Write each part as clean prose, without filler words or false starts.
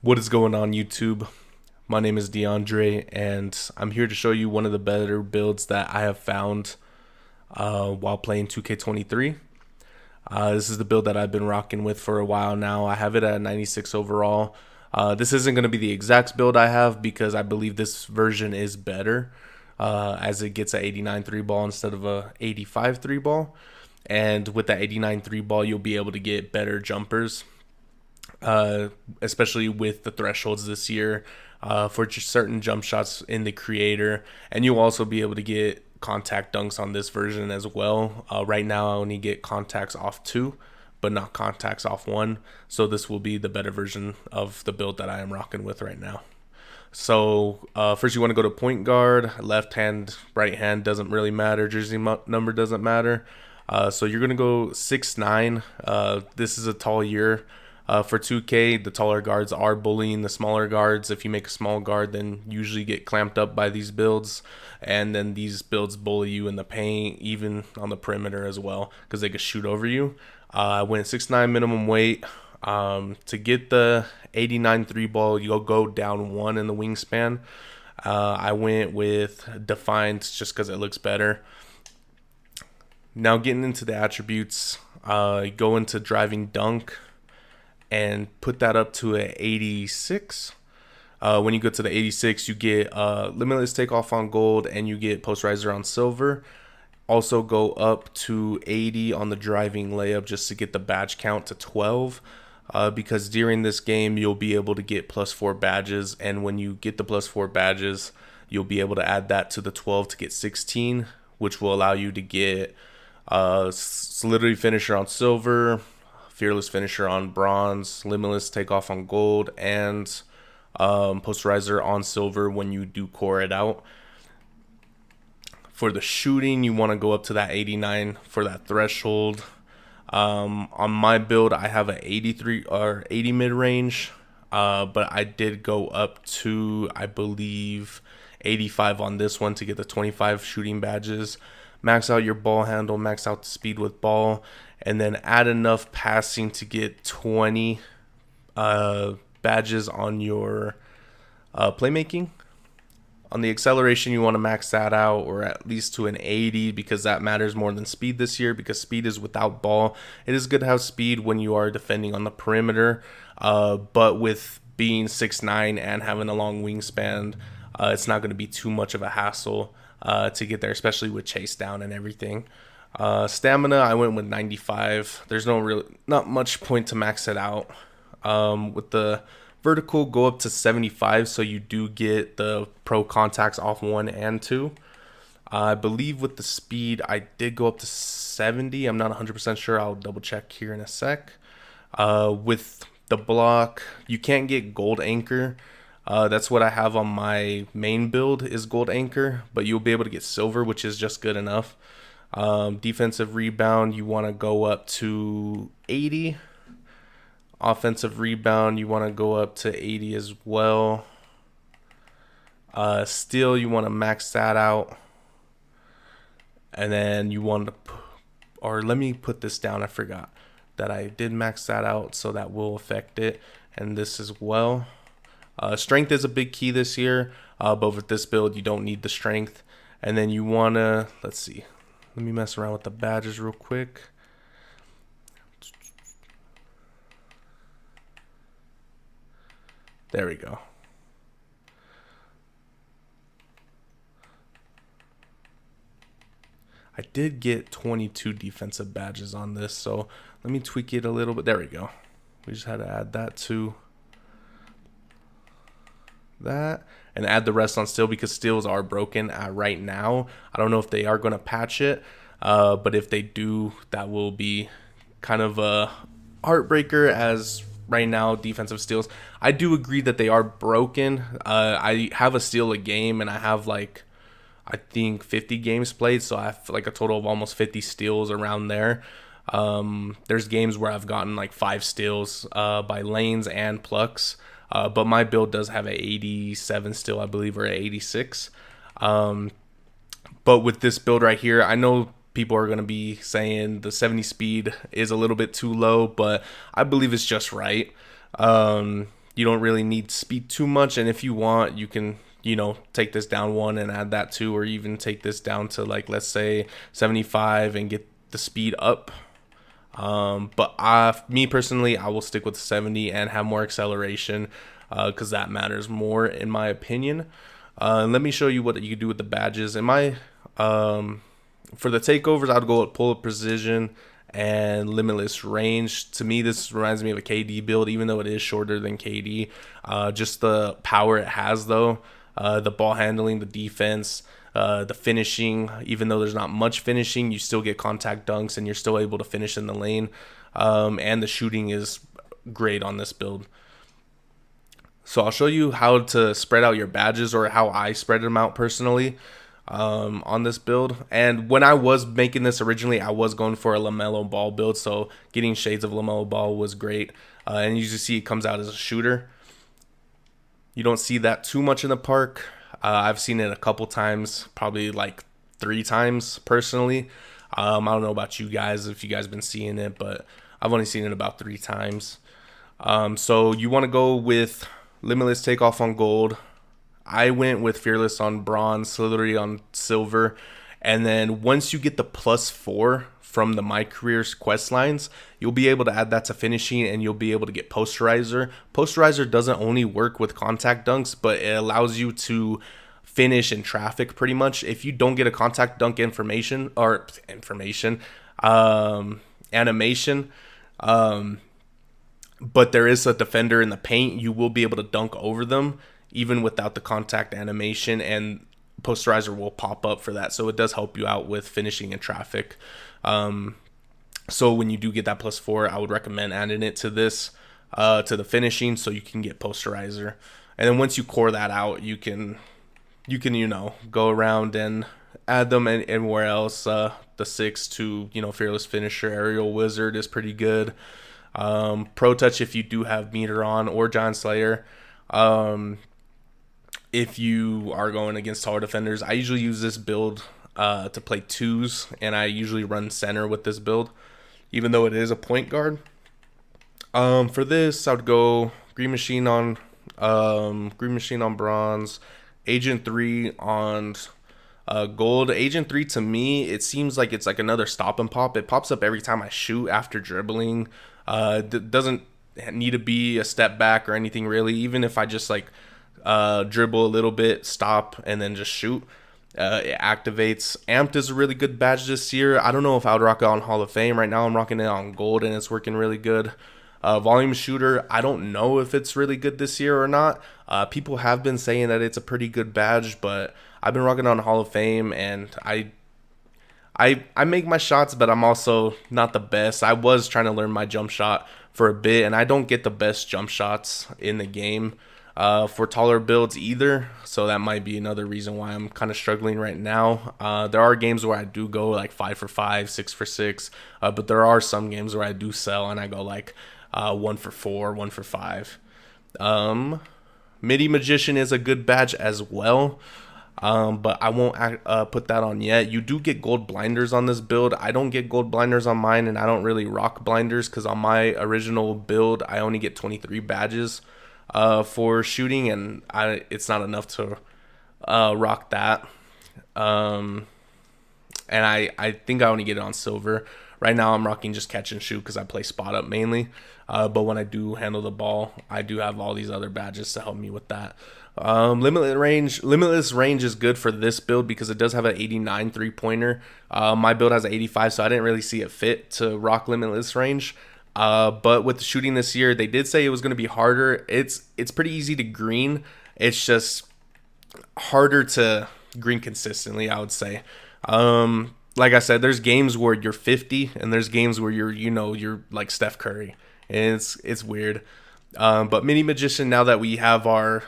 What is going on, YouTube? My name is DeAndre, and I'm here to show you one of the better builds that I have found while playing 2K23. This is the build that I've been rocking with for a while now. I have it at 96 overall. This isn't going to be the exact build I have because I believe this version is better as it gets an 89 3 ball instead of a 85 3 ball. And with that 89 3 ball, you'll be able to get better jumpers. Especially with the thresholds this year for just certain jump shots in the creator, and you'll also be able to get contact dunks on this version as well. Right now I only get contacts off 2 but not contacts off 1, so this will be the better version of the build that I am rocking with right now. So first you want to go to point guard. Left hand, right hand doesn't really matter. Jersey number doesn't matter. So you're going to go 6'9". This is a tall year. For 2K, the taller guards are bullying the smaller guards. If you make a small guard, then usually get clamped up by these builds. And then these builds bully you in the paint, even on the perimeter as well, because they can shoot over you. I went 6'9" minimum weight. To get the 89 3 ball, you'll go down 1 in the wingspan. I went with defined just because it looks better. Now getting into the attributes, go into driving dunk and put that up to an 86. When you go to the 86, you get limitless takeoff on gold and you get posterizer on silver. Also go up to 80 on the driving layup just to get the badge count to 12. Because during this game, you'll be able to get +4 badges. And when you get the +4 badges, you'll be able to add that to the 12 to get 16, which will allow you to get solidity finisher on silver, fearless finisher on bronze, limitless takeoff on gold, and posterizer on silver when you do core it out. For the shooting, you want to go up to that 89 for that threshold. On my build, I have an 83 or 80 mid range, but I did go up to, I believe, 85 on this one to get the 25 shooting badges. Max out your ball handle, max out the speed with ball, and then add enough passing to get 20 badges on your playmaking. On the acceleration, you want to max that out, or at least to an 80, because that matters more than speed this year, because speed is without ball. It is good to have speed when you are defending on the perimeter, but with being 6'9" and having a long wingspan, it's not going to be too much of a hassle to get there, especially with chase down and everything. Stamina, I went with 95. There's not much point to max it out. With the vertical, go up to 75, so you do get the pro contacts off 1 and 2. I believe with the speed, I did go up to 70. I'm not 100% sure. I'll double check here in a sec. With the block, you can't get gold anchor. That's what I have on my main build is gold anchor, but you'll be able to get silver, which is just good enough. Defensive rebound, you want to go up to 80. Offensive rebound, you want to go up to 80 as well. Steal, you want to max that out. And then you want to, or let me put this down. I forgot that I did max that out, so that will affect it. And this as well. Strength is a big key this year, but with this build, you don't need the strength. And then you want to, let's see. Let me mess around with the badges real quick. There we go. I did get 22 defensive badges on this, so let me tweak it a little bit. There we go. We just had to add that to that and add the rest on steel, because steals are broken right now. I don't know if they are going to patch it, but if they do, that will be kind of a heartbreaker, as right now defensive steals, I do agree that they are broken. I have a steal a game, and I have I think 50 games played, so I have a total of almost 50 steals around there. There's games where I've gotten 5 steals by lanes and plucks, but my build does have an 87 still, I believe, or an 86. But with this build right here, I know people are going to be saying the 70 speed is a little bit too low, but I believe it's just right. You don't really need speed too much, and if you want, you can, take this down one and add that two, or even take this down to, like, let's say 75 and get the speed up. But me personally, I will stick with 70 and have more acceleration, because that matters more in my opinion. Let me show you what you can do with the badges. For the takeovers, I'd go with pull up precision and limitless range. To me, this reminds me of a KD build, even though it is shorter than KD. Just the power it has, though, the ball handling, the defense, the finishing. Even though there's not much finishing, you still get contact dunks and you're still able to finish in the lane. And the shooting is great on this build. So I'll show you how to spread out your badges, or how I spread them out personally, on this build. And when I was making this originally, I was going for a LaMelo Ball build, so getting shades of LaMelo Ball was great. And you just see it comes out as a shooter. You don't see that too much in the park. I've seen it a couple times, probably like 3 times personally. I don't know about you guys, if you guys been seeing it, but I've only seen it about 3 times. So you want to go with Limitless Takeoff on gold. I went with Fearless on bronze, Slithery on silver. And then once you get the +4 from the My Careers quest lines, you'll be able to add that to finishing, and you'll be able to get Posterizer. Posterizer doesn't only work with contact dunks, but it allows you to finish in traffic pretty much. If you don't get a contact dunk animation, but there is a defender in the paint, you will be able to dunk over them even without the contact animation, and Posterizer will pop up for that. So it does help you out with finishing in traffic. So when you do get that +4, I would recommend adding it to this, to the finishing, so you can get Posterizer. And then once you core that out, you can go around and add them anywhere else. The 6 to, Fearless Finisher, Aerial Wizard is pretty good. Pro Touch if you do have Meter on, or Giant Slayer. If you are going against taller defenders, I usually use this build to play 2s, and I usually run center with this build, even though it is a point guard. For this, I would go Green Machine on bronze, Agent 3 on gold. Agent 3, to me, it seems like it's like another stop and pop. It pops up every time I shoot after dribbling. Doesn't need to be a step back or anything really. Even if I just like dribble a little bit, stop, and then just shoot, it activates. Amped is a really good badge this year. I don't know if I would rock it on Hall of Fame. Right now I'm rocking it on gold, and it's working really good. Volume Shooter, I don't know if it's really good this year or not. People have been saying that it's a pretty good badge, but I've been rocking on Hall of Fame, and I make my shots, but I'm also not the best. I was trying to learn my jump shot for a bit, and I don't get the best jump shots in the game for taller builds either. So that might be another reason why I'm kind of struggling right now. There are games where I do go like 5 for 5, 6 for 6, but there are some games where I do sell and I go like 1 for 4, 1 for 5. MIDI Magician is a good badge as well. But I won't put that on yet. You do get gold blinders on this build. I don't get gold blinders on mine, and I don't really rock blinders because on my original build, I only get 23 badges for shooting, and it's not enough to rock that. And I think I only get it on silver. Right now, I'm rocking just catch and shoot because I play spot up mainly. But when I do handle the ball, I do have all these other badges to help me with that. Limitless range is good for this build because it does have an 89 3-pointer. My build has an 85, so I didn't really see it fit to rock limitless range. But with the shooting this year, they did say it was going to be harder. It's pretty easy to green. It's just harder to green consistently, I would say. Like I said, there's games where you're 50, and there's games where you're like Steph Curry, and it's weird. But Mini Magician, now that we have our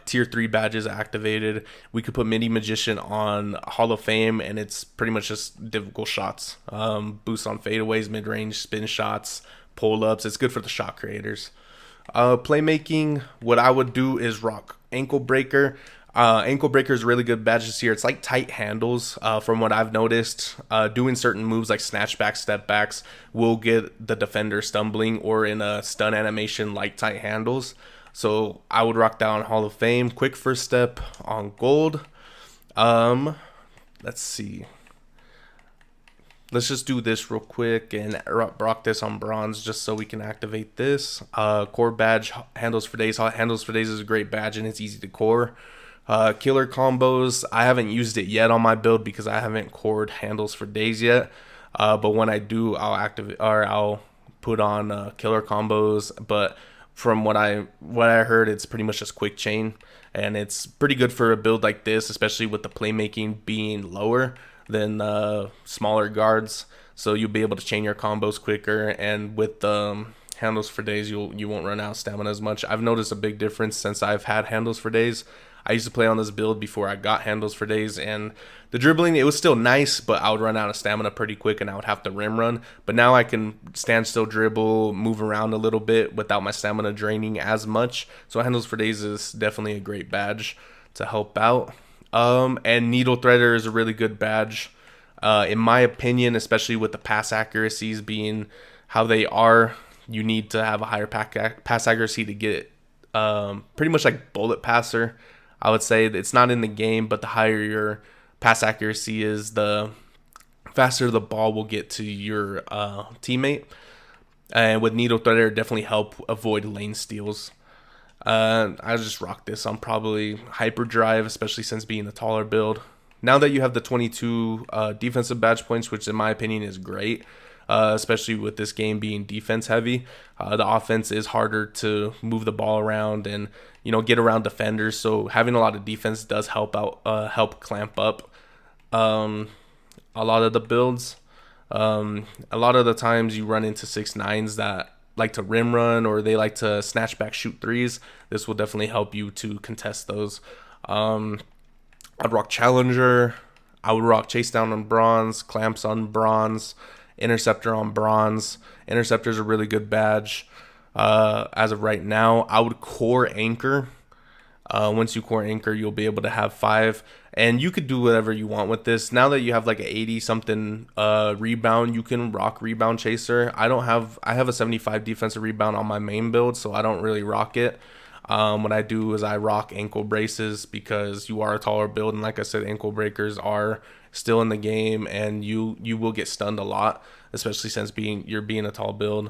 tier 3 badges activated, we could put Mini Magician on Hall of Fame, and it's pretty much just difficult shots. Boost on fadeaways, mid-range, spin shots, pull-ups. It's good for the shot creators. Playmaking, what I would do is rock Ankle Breaker. Ankle Breaker is a really good badge this year. It's like tight handles from what I've noticed. Doing certain moves like snatchbacks, step backs will get the defender stumbling or in a stun animation like tight handles. So I would rock that on Hall of Fame. Quick first step on gold. Let's see. Let's just do this real quick and rock this on bronze just so we can activate this. Core badge, handles for days. Handles for days is a great badge and it's easy to core. Killer combos, I haven't used it yet on my build because I haven't cored handles for days yet. But when I do, I'll activate or I'll put on killer combos. But from what I heard, it's pretty much just quick chain, and it's pretty good for a build like this, especially with the playmaking being lower than smaller guards. So you'll be able to chain your combos quicker, and with handles for days, you won't run out of stamina as much. I've noticed a big difference since I've had handles for days. I used to play on this build before I got handles for days, and the dribbling, it was still nice, but I would run out of stamina pretty quick and I would have to rim run. But now I can stand still dribble, move around a little bit without my stamina draining as much. So handles for days is definitely a great badge to help out. And Needle Threader is a really good badge. In my opinion, especially with the pass accuracies being how they are, you need to have a higher pass accuracy to get pretty much like bullet passer. I would say it's not in the game, but the higher your pass accuracy is, the faster the ball will get to your teammate. And with Needle Threader, definitely help avoid lane steals. I just rock this on probably Hyperdrive, especially since being a taller build. Now that you have the 22 defensive badge points, which in my opinion is great, especially with this game being defense heavy, the offense is harder to move the ball around and get around defenders. So having a lot of defense does help help clamp up a lot of the builds. A lot of the times you run into 6'9s that like to rim run, or they like to snatch back shoot threes. This will definitely help you to contest those. I'd rock Challenger. I would rock Chase Down on bronze, Clamps on bronze, Interceptor on bronze. Interceptor is a really good badge. As of right now, I would core Anchor. Once you core Anchor, you'll be able to have 5, and you could do whatever you want with this. Now that you have like an 80 something rebound, you can rock Rebound Chaser. I have a 75 defensive rebound on my main build, so I don't really rock it. What I do is I rock ankle braces because you are a taller build, and like I said, ankle breakers are still in the game, and you will get stunned a lot, especially since you're being a tall build.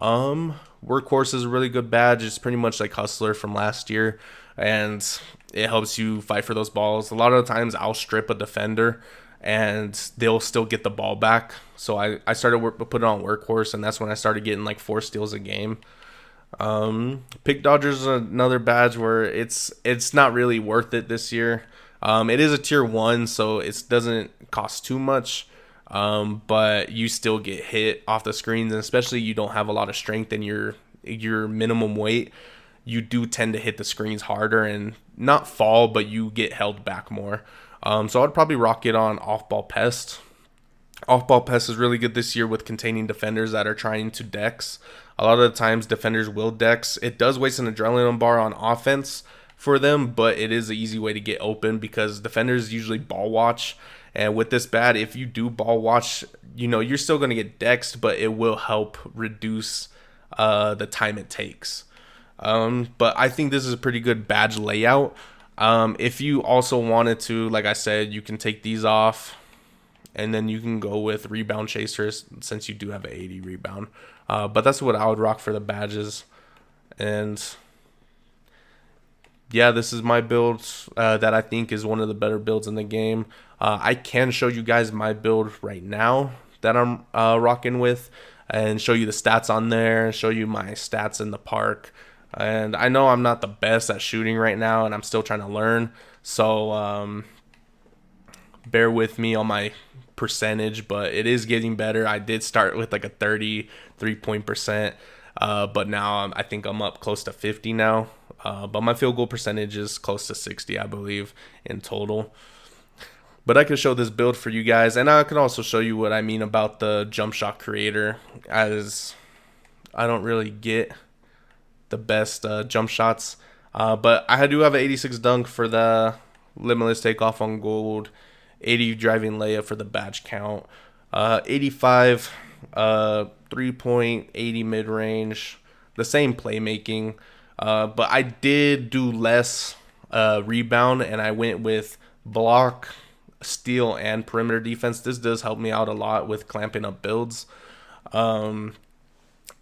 Workhorse is a really good badge. It's pretty much like Hustler from last year, and it helps you fight for those balls. A lot of the times I'll strip a defender and they'll still get the ball back. So I started put it on Workhorse, and that's when I started getting like 4 steals a game. Pick Dodgers is another badge where it's not really worth it this year. It is a tier 1, so it doesn't cost too much. But you still get hit off the screens, and especially you don't have a lot of strength in your minimum weight, you do tend to hit the screens harder and not fall, but you get held back more. So I'd probably rock it on Off-Ball Pest. Off-Ball Pest is really good this year with containing defenders that are trying to dex. A lot of the times defenders will dex. It does waste an adrenaline bar on offense for them, but it is an easy way to get open because defenders usually ball watch. And with this bad, if you do ball watch, you're still going to get dexed, but it will help reduce the time it takes. But I think this is a pretty good badge layout. If you also wanted to, like I said, you can take these off, and then you can go with Rebound Chasers since you do have an 80 rebound. But that's what I would rock for the badges. And yeah, this is my build that I think is one of the better builds in the game. I can show you guys my build right now that I'm rocking with, and show you the stats on there, show you my stats in the park. And I know I'm not the best at shooting right now, and I'm still trying to learn. So bear with me on my percentage, but it is getting better. I did start with like a 33% but now I think I'm up close to 50 now. But my field goal percentage is close to 60, I believe, in total. But I could show this build for you guys, and I could also show you what I mean about the jump shot creator, as I don't really get the best jump shots. But I do have an 86 dunk for the limitless takeoff on gold, 80 driving layup for the badge count, 85 3-point, 80 mid-range, the same playmaking. But I did do less rebound, and I went with block, steal, and perimeter defense. This does help me out a lot with clamping up builds.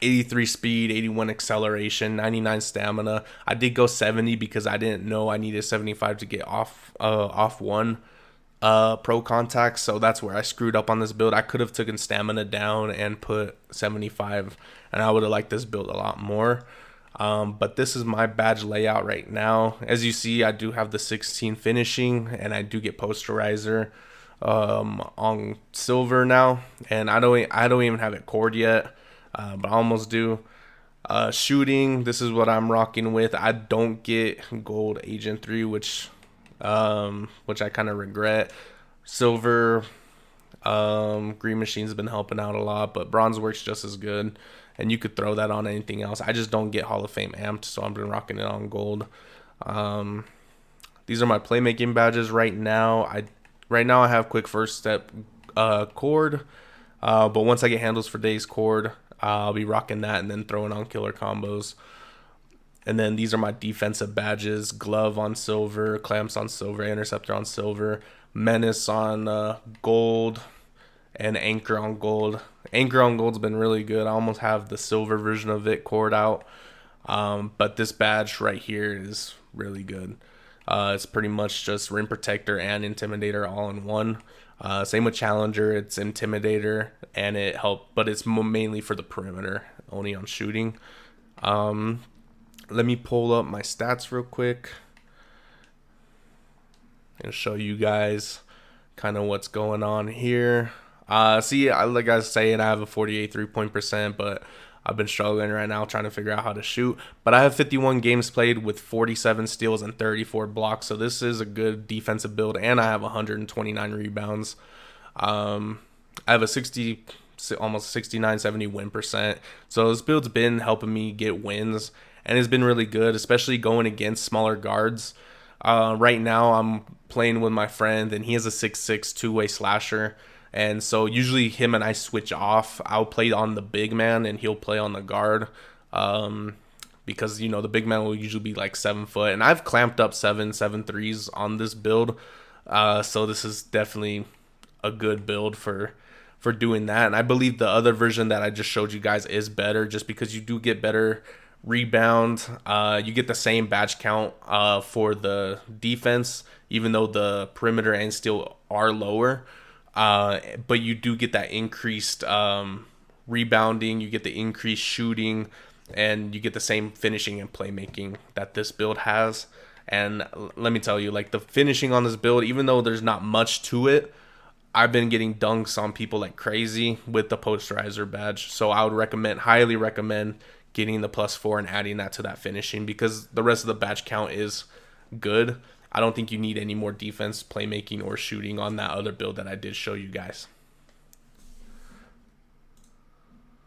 83 speed, 81 acceleration, 99 stamina. I did go 70 because I didn't know I needed 75 to get off one pro contact, so that's where I screwed up on this build. I could have taken stamina down and put 75, and I would have liked this build a lot more. But this is my badge layout right now. As you see, I do have the 16 finishing, and I do get posterizer on silver now, and I don't even have it cored yet, but I almost do. Shooting, this is what I'm rocking with. I don't get gold agent 3, which I kind of regret. Silver, green machine's been helping out a lot, but bronze works just as good, and you could throw that on anything else. I just don't get Hall of Fame amped, so I've been rocking it on gold. These are my playmaking badges right now. I have quick first step cord, but once I get handles for days cord, I'll be rocking that and then throwing on killer combos. And then these are my defensive badges: glove on silver, clamps on silver, interceptor on silver, menace on gold, and anchor on gold. Anchor on gold's been really good. I almost have the silver version of it cored out, but this badge right here is really good. It's pretty much just rim protector and intimidator all in one. Same with challenger, it's intimidator and it help, but it's mainly for the perimeter, only on shooting. Let me pull up my stats real quick and show you guys kind of what's going on here. See, like I was saying, I have a 48 3-point percent, but I've been struggling right now trying to figure out how to shoot. But I have 51 games played with 47 steals and 34 blocks, so this is a good defensive build, and I have 129 rebounds. I have a almost 69-70 win percent, so this build's been helping me get wins, and it's been really good, especially going against smaller guards. Right now, I'm playing with my friend, and he has a 6'6" two-way slasher. And so usually him and I switch off. I'll play on the big man and he'll play on the guard, because, you know, the big man will usually be like 7 foot. And I've clamped up 7.73s on this build. So this is definitely a good build for doing that. And I believe the other version that I just showed you guys is better, just because you do get better rebound. You get the same badge count for the defense, even though the perimeter and steal are lower. But you do get that increased rebounding, you get the increased shooting, and you get the same finishing and playmaking that this build has. And let me tell you, like, the finishing on this build, even though there's not much to it, I've been getting dunks on people like crazy with the posterizer badge. So I would highly recommend getting the +4 and adding that to that finishing, because the rest of the badge count is good. I don't think you need any more defense, playmaking, or shooting on that other build that I did show you guys.